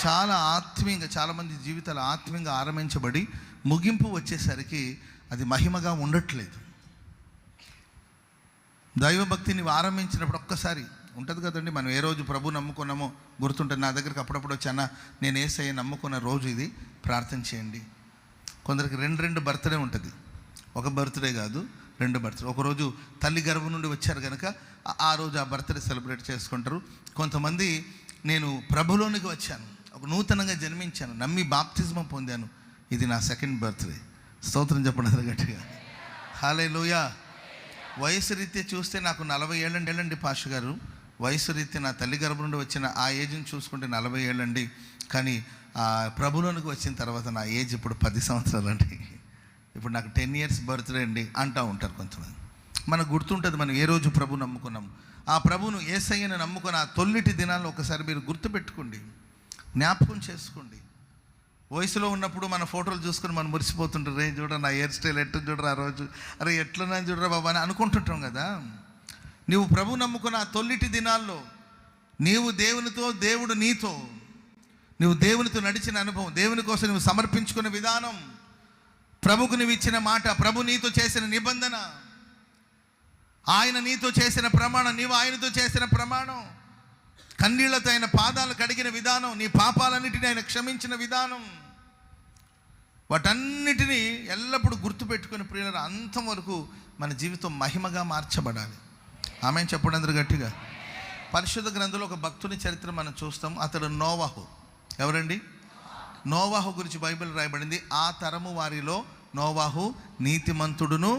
చాలా ఆత్మీయంగా, చాలామంది జీవితాలు ఆత్మీయంగా ఆరంభించబడి ముగింపు వచ్చేసరికి అది మహిమగా ఉండట్లేదు. దైవభక్తి నీవు ఆరంభించినప్పుడు ఒక్కసారి ఉంటుంది కదండి, మనం ఏ రోజు ప్రభు నమ్ముకున్నామో గుర్తుంటుంది. నా దగ్గరికి అప్పుడప్పుడు వచ్చానా, నేను యేసయ్య నమ్ముకున్న రోజు ఇది, ప్రార్థన చేయండి. కొందరికి రెండు బర్త్డే ఉంటుంది, ఒక బర్త్డే కాదు, 2 బర్త్డే. ఒకరోజు తల్లి గర్భం నుండి వచ్చారు కనుక ఆ రోజు ఆ బర్త్డే సెలబ్రేట్ చేసుకుంటారు. కొంతమంది నేను ప్రభులోనికి వచ్చాను, ఒక నూతనంగా జన్మించాను, నమ్మి బాప్తిజం పొందాను, ఇది నా 2nd బర్త్డే. స్తోత్రం చెప్పండి గట్టిగా, హల్లెలూయా. వయసు రీత్యా చూస్తే నాకు 40 ఏళ్ళండి పాస్టర్ గారు. వయసు రీత్యా నా తల్లి గర్భం నుండి వచ్చిన ఆ ఏజ్ని చూసుకుంటే 40 ఏళ్ళండి. కానీ ప్రభులోనికి వచ్చిన తర్వాత నా ఏజ్ ఇప్పుడు 10 సంవత్సరాలండి. ఇప్పుడు నాకు 10 ఇయర్స్ బర్త్డే అండి అంటూ ఉంటారు కొంతమంది. మనకు గుర్తుంటుంది మనం ఏ రోజు ప్రభు నమ్ముకున్నాము. ఆ ప్రభును యేసయ్యను నమ్ముకున్న ఆ తొల్లిటి దినాల్లో ఒకసారి మీరు గుర్తుపెట్టుకోండి, జ్ఞాపకం చేసుకోండి. వయసులో ఉన్నప్పుడు మన ఫోటోలు చూసుకొని మనం మురిసిపోతుంటారు, రే చూడరా నా హెయిర్ స్టైల్ ఎట్లా చూడరా, ఆ రోజు అరే ఎట్లున్నా చూడరా బాబా అని అనుకుంటుంటాం కదా. నీవు ప్రభు నమ్ముకున్న ఆ తొల్లిటి దినాల్లో నీవు దేవునితో, దేవుడు నీతో, నువ్వు దేవునితో నడిచిన అనుభవం, దేవుని కోసం నువ్వు సమర్పించుకున్న విధానం, ప్రభుకు నువ్వు ఇచ్చిన మాట, ప్రభు నీతో చేసిన నిబంధన, ఆయన నీతో చేసిన ప్రమాణం, నీవు ఆయనతో చేసిన ప్రమాణం, కన్నీళ్లతో ఆయన పాదాలు కడిగిన విధానం, నీ పాపాలన్నిటినీ ఆయన క్షమించిన విధానం, వాటన్నిటినీ ఎల్లప్పుడూ గుర్తుపెట్టుకుని ప్రియులారా అంతం వరకు మన జీవితం మహిమగా మార్చబడాలి. ఆమేన్ చెప్పండి అందరూ గట్టిగా. పరిశుద్ధ గ్రంథంలో ఒక భక్తుని చరిత్ర మనం చూస్తాం. అతడు నోవాహు. ఎవరండి? నోవాహు గురించి బైబిల్ రాయబడింది, ఆ తరము వారిలో నోవాహు నీతిమంతుడును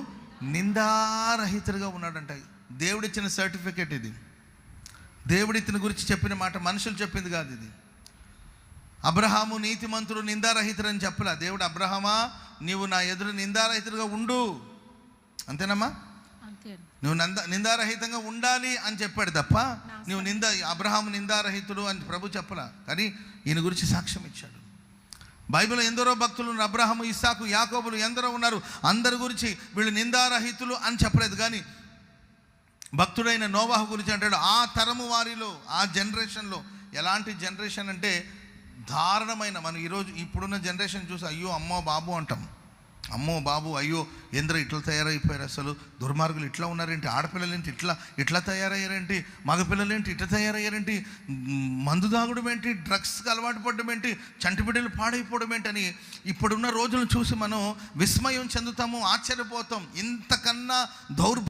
నిందారహితుడుగా ఉన్నాడంట. దేవుడిచ్చిన సర్టిఫికేట్ ఇది. దేవుడి ఇతని గురించి చెప్పిన మాట, మనుషులు చెప్పింది కాదు ఇది. అబ్రహాము నీతిమంతుడు నిందారహితుడు అని చెప్పలా. దేవుడు అబ్రహామా నీవు నా ఎదురు నిందారహితుడుగా ఉండు, అంతేనమ్మా, నువ్వు నిందారహితంగా ఉండాలి అని చెప్పాడు తప్ప నువ్వు అబ్రహాము నిందారహితుడు అని ప్రభు చెప్పలా. కానీ ఈయన గురించి సాక్ష్యం ఇచ్చాడు. బైబిల్లో ఎందరో భక్తులు ఉన్నారు, అబ్రహాము, ఇస్సాకు, యాకోబులు ఎందరో ఉన్నారు. అందరి గురించి వీళ్ళు నిందారహితులు అని చెప్పలేదు. కానీ భక్తుడైన నోవాహు గురించి అంటాడు, ఆ తరము వారిలో, ఆ జనరేషన్లో. ఎలాంటి జనరేషన్ అంటే దారుణమైన, మనం ఈరోజు ఇప్పుడున్న జనరేషన్ చూసి అయ్యో అమ్మో బాబు అంటాం. అమ్మో బాబు అయ్యో ఎందరో ఇట్లా తయారైపోయారు, అసలు దుర్మార్గులు ఇట్లా ఉన్నారేంటి, ఆడపిల్లలు ఏంటి ఇట్లా తయారయ్యారేంటి, మగపిల్లలు ఏంటి ఇట్లా తయారయ్యారేంటి, మందు దాగడం ఏంటి, డ్రగ్స్కి అలవాటు పడడం ఏంటి, చంటి బిడ్డలు పాడైపోవడం ఏంటని ఇప్పుడున్న రోజులను చూసి మనం విస్మయం చెందుతాము, ఆశ్చర్యపోతాం. ఇంతకన్నా